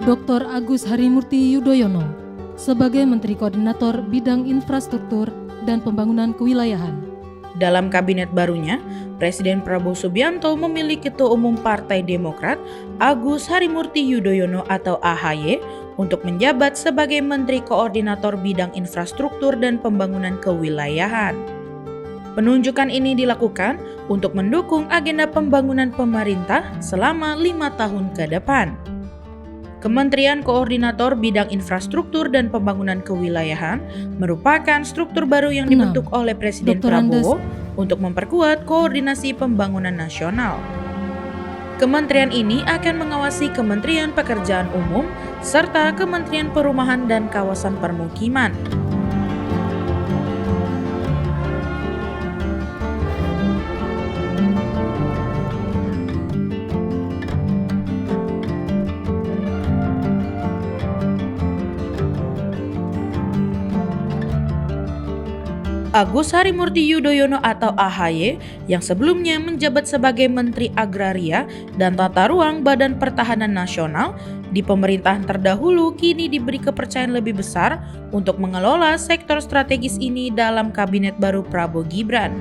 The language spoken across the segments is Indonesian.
Dr. Agus Harimurti Yudhoyono sebagai Menteri Koordinator Bidang Infrastruktur dan Pembangunan Kewilayahan. Dalam kabinet barunya, Presiden Prabowo Subianto memilih Ketua Umum Partai Demokrat Agus Harimurti Yudhoyono atau AHY untuk menjabat sebagai Menteri Koordinator Bidang Infrastruktur dan Pembangunan Kewilayahan. Penunjukan ini dilakukan untuk mendukung agenda pembangunan pemerintah selama 5 tahun ke depan. Kementerian Koordinator Bidang Infrastruktur dan Pembangunan Kewilayahan merupakan struktur baru yang dibentuk oleh Presiden Prabowo untuk memperkuat koordinasi pembangunan nasional. Kementerian ini akan mengawasi Kementerian Pekerjaan Umum serta Kementerian Perumahan dan Kawasan Permukiman. Agus Harimurti Yudhoyono atau AHY yang sebelumnya menjabat sebagai Menteri Agraria dan Tata Ruang Badan Pertahanan Nasional di pemerintahan terdahulu kini diberi kepercayaan lebih besar untuk mengelola sektor strategis ini dalam kabinet baru Prabowo Gibran.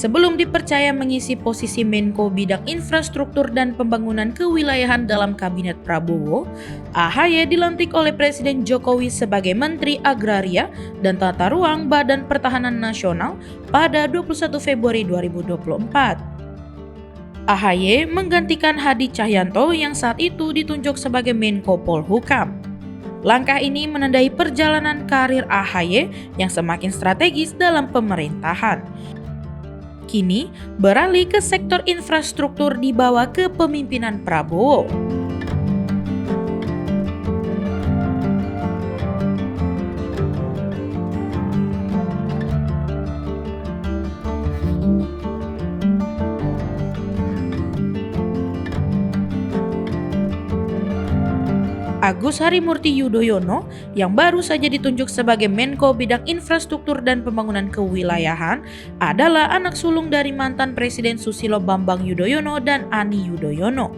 Sebelum dipercaya mengisi posisi Menko Bidang Infrastruktur dan Pembangunan Kewilayahan dalam Kabinet Prabowo, AHY dilantik oleh Presiden Jokowi sebagai Menteri Agraria dan Tata Ruang Badan Pertahanan Nasional pada 21 Februari 2024. AHY menggantikan Hadi Cahyanto yang saat itu ditunjuk sebagai Menko Polhukam. Langkah ini menandai perjalanan karir AHY yang semakin strategis dalam pemerintahan. Kini beralih ke sektor infrastruktur di bawah kepemimpinan Prabowo. Agus Harimurti Yudhoyono yang baru saja ditunjuk sebagai Menko Bidang Infrastruktur dan Pembangunan Kewilayahan adalah anak sulung dari mantan Presiden Susilo Bambang Yudhoyono dan Ani Yudhoyono.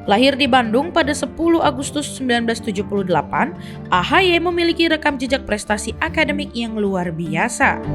Lahir di Bandung pada 10 Agustus 1978, AHY memiliki rekam jejak prestasi akademik yang luar biasa.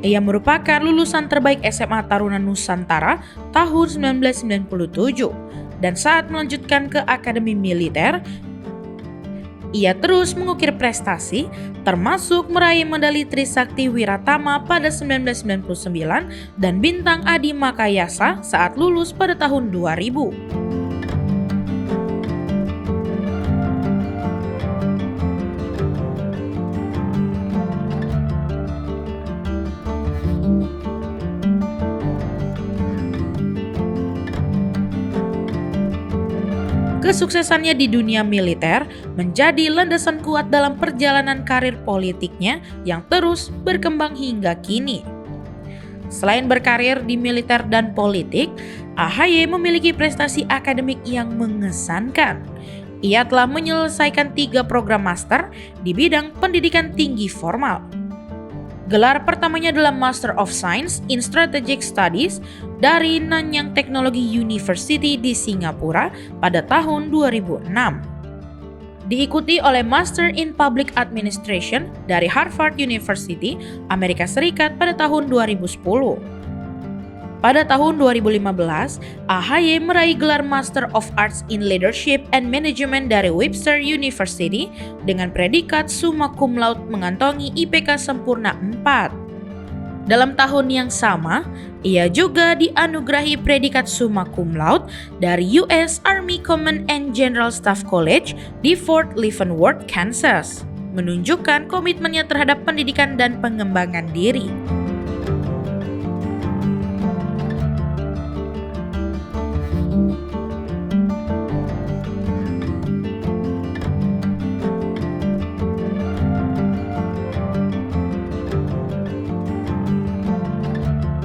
Ia merupakan lulusan terbaik SMA Taruna Nusantara tahun 1997 dan saat melanjutkan ke Akademi Militer, ia terus mengukir prestasi termasuk meraih medali Trisakti Wiratama pada 1999 dan Bintang Adi Makayasa saat lulus pada tahun 2000. Kesuksesannya di dunia militer menjadi landasan kuat dalam perjalanan karir politiknya yang terus berkembang hingga kini. Selain berkarir di militer dan politik, AHY memiliki prestasi akademik yang mengesankan. Ia telah menyelesaikan 3 program master di bidang pendidikan tinggi formal. Gelar pertamanya adalah Master of Science in Strategic Studies dari Nanyang Technology University di Singapura pada tahun 2006. Diikuti oleh Master in Public Administration dari Harvard University, Amerika Serikat pada tahun 2010. Pada tahun 2015, AHY meraih gelar Master of Arts in Leadership and Management dari Webster University dengan predikat summa cum laude mengantongi IPK sempurna 4. Dalam tahun yang sama, ia juga dianugerahi predikat summa cum laude dari US Army Command and General Staff College di Fort Leavenworth, Kansas, menunjukkan komitmennya terhadap pendidikan dan pengembangan diri.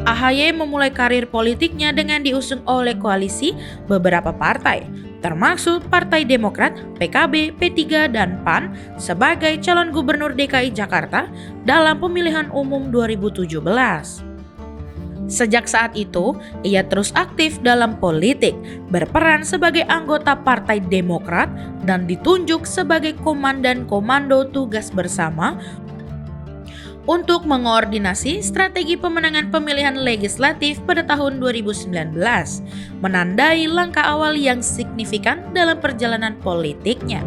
AHY memulai karir politiknya dengan diusung oleh koalisi beberapa partai, termasuk Partai Demokrat, PKB, P3, dan PAN sebagai calon gubernur DKI Jakarta dalam pemilihan umum 2017. Sejak saat itu, ia terus aktif dalam politik, berperan sebagai anggota Partai Demokrat dan ditunjuk sebagai Komandan Komando Tugas Bersama untuk mengoordinasi strategi pemenangan pemilihan legislatif pada tahun 2019, menandai langkah awal yang signifikan dalam perjalanan politiknya.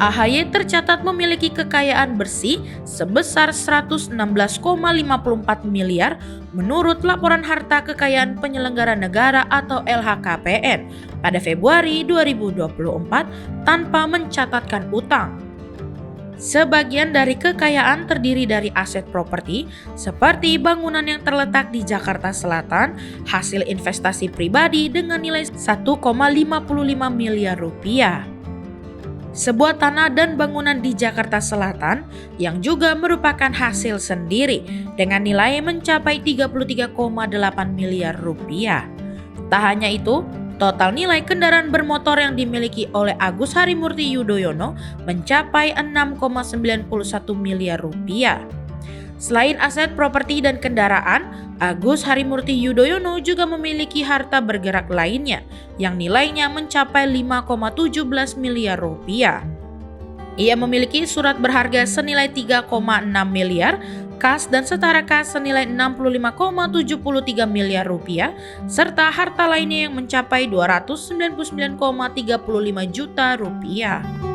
AHY tercatat memiliki kekayaan bersih sebesar 116,54 miliar menurut Laporan Harta Kekayaan Penyelenggara Negara atau LHKPN pada Februari 2024 tanpa mencatatkan utang. Sebagian dari kekayaan terdiri dari aset properti seperti bangunan yang terletak di Jakarta Selatan, hasil investasi pribadi dengan nilai 1,55 miliar rupiah. Sebuah tanah dan bangunan di Jakarta Selatan yang juga merupakan hasil sendiri dengan nilai mencapai 33,8 miliar rupiah. Tak hanya itu, total nilai kendaraan bermotor yang dimiliki oleh Agus Harimurti Yudhoyono mencapai 6,91 miliar rupiah. Selain aset properti dan kendaraan, Agus Harimurti Yudhoyono juga memiliki harta bergerak lainnya yang nilainya mencapai 5,17 miliar rupiah. Ia memiliki surat berharga senilai 3,6 miliar, kas dan setara kas senilai 65,73 miliar rupiah, serta harta lainnya yang mencapai 299,35 juta rupiah.